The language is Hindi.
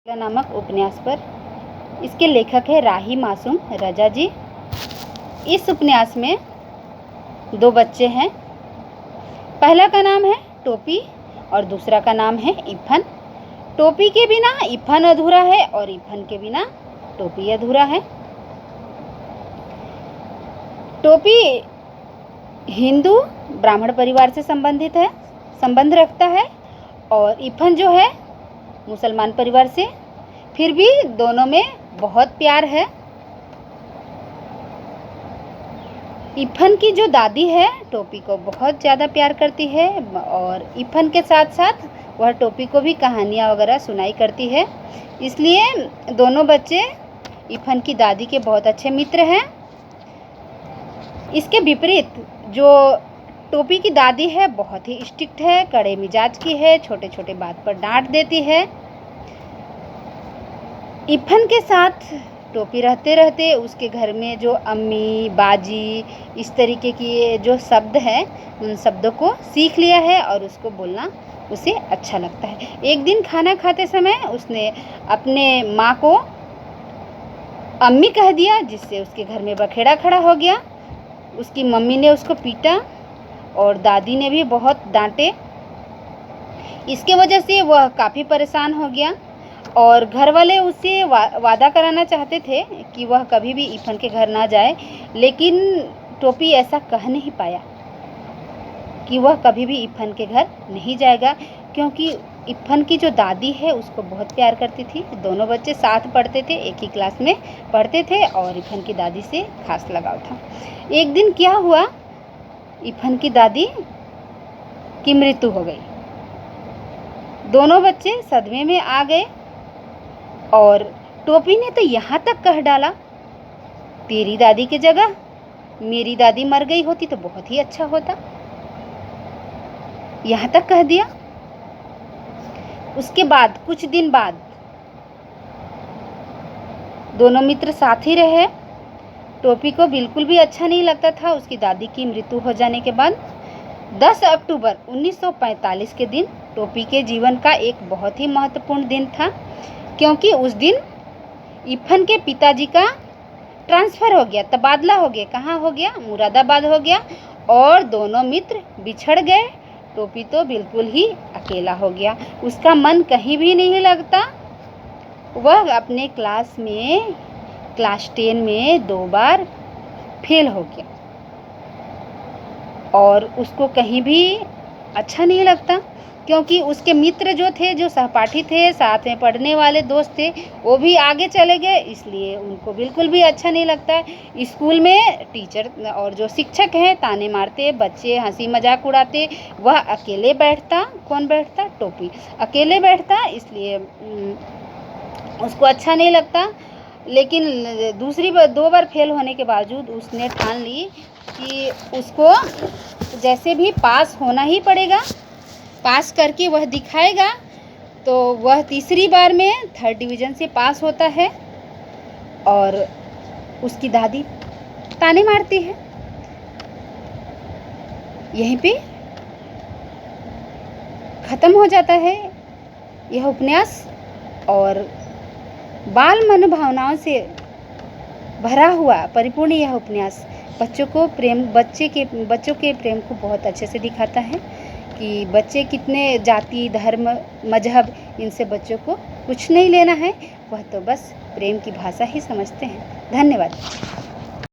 नामक उपन्यास पर। इसके लेखक है राही मासूम रजा जी। इस उपन्यास में दो बच्चे हैं। पहला का नाम है टोपी और दूसरा का नाम है इफन। टोपी के बिना इफन अधूरा है और इफन के बिना टोपी अधूरा है। टोपी हिंदू ब्राह्मण परिवार से संबंध रखता है और इफन जो है मुसलमान परिवार से। फिर भी दोनों में बहुत प्यार है। इफन की जो दादी है टोपी को बहुत ज़्यादा प्यार करती है और इफन के साथ साथ वह टोपी को भी कहानियाँ वगैरह सुनाई करती है। इसलिए दोनों बच्चे इफन की दादी के बहुत अच्छे मित्र हैं। इसके विपरीत जो टोपी की दादी है बहुत ही स्ट्रिक्ट है, कड़े मिजाज की है, छोटे छोटे बात पर डांट देती है। इफन के साथ टोपी रहते रहते उसके घर में जो अम्मी बाजी इस तरीके की जो शब्द हैं उन शब्दों को सीख लिया है और उसको बोलना उसे अच्छा लगता है। एक दिन खाना खाते समय उसने अपने माँ को अम्मी कह दिया, जिससे उसके घर में बखेड़ा खड़ा हो गया। उसकी मम्मी ने उसको पीटा और दादी ने भी बहुत डांटे। इसके वजह से वह काफ़ी परेशान हो गया और घर वाले उससे वादा कराना चाहते थे कि वह कभी भी इफन के घर ना जाए, लेकिन टोपी ऐसा कह नहीं पाया कि वह कभी भी इफन के घर नहीं जाएगा, क्योंकि इफन की जो दादी है उसको बहुत प्यार करती थी। दोनों बच्चे साथ पढ़ते थे, एक ही क्लास में पढ़ते थे और इफन की दादी से खास लगाव था। एक दिन क्या हुआ, इफन की दादी की मृत्यु हो गई। दोनों बच्चे सदमे में आ गए और टोपी ने तो यहाँ तक कह डाला, तेरी दादी की जगह मेरी दादी मर गई होती तो बहुत ही अच्छा होता, यहाँ तक कह दिया। उसके बाद कुछ दिन बाद दोनों मित्र साथ ही रहे। टोपी को बिल्कुल भी अच्छा नहीं लगता था उसकी दादी की मृत्यु हो जाने के बाद। 10 अक्टूबर 1945 के दिन टोपी के जीवन का एक बहुत ही महत्वपूर्ण दिन था, क्योंकि उस दिन इफन के पिताजी का ट्रांसफ़र हो गया, तबादला हो गया। कहाँ हो गया? मुरादाबाद हो गया और दोनों मित्र बिछड़ गए। टोपी तो बिल्कुल ही अकेला हो गया, उसका मन कहीं भी नहीं लगता। वह अपने क्लास 10 में 2 बार फेल हो गया और उसको कहीं भी अच्छा नहीं लगता, क्योंकि उसके मित्र जो थे, जो सहपाठी थे, साथ में पढ़ने वाले दोस्त थे, वो भी आगे चले गए, इसलिए उनको बिल्कुल भी अच्छा नहीं लगता। स्कूल में टीचर और जो शिक्षक हैं ताने मारते, बच्चे हंसी मजाक उड़ाते, वह अकेले बैठता। कौन बैठता? टोपी अकेले बैठता, इसलिए उसको अच्छा नहीं लगता। लेकिन 2 बार फेल होने के बावजूद उसने ठान ली कि उसको जैसे भी पास होना ही पड़ेगा, पास करके वह दिखाएगा। तो वह तीसरी बार में 3rd डिवीज़न से पास होता है और उसकी दादी ताने मारती है। यहीं पे ख़त्म हो जाता है यह उपन्यास और बाल मनोभावनाओं से भरा हुआ परिपूर्ण यह उपन्यास बच्चों के प्रेम को बहुत अच्छे से दिखाता है कि बच्चे कितने जाति धर्म मजहब इनसे बच्चों को कुछ नहीं लेना है, वह तो बस प्रेम की भाषा ही समझते हैं। धन्यवाद।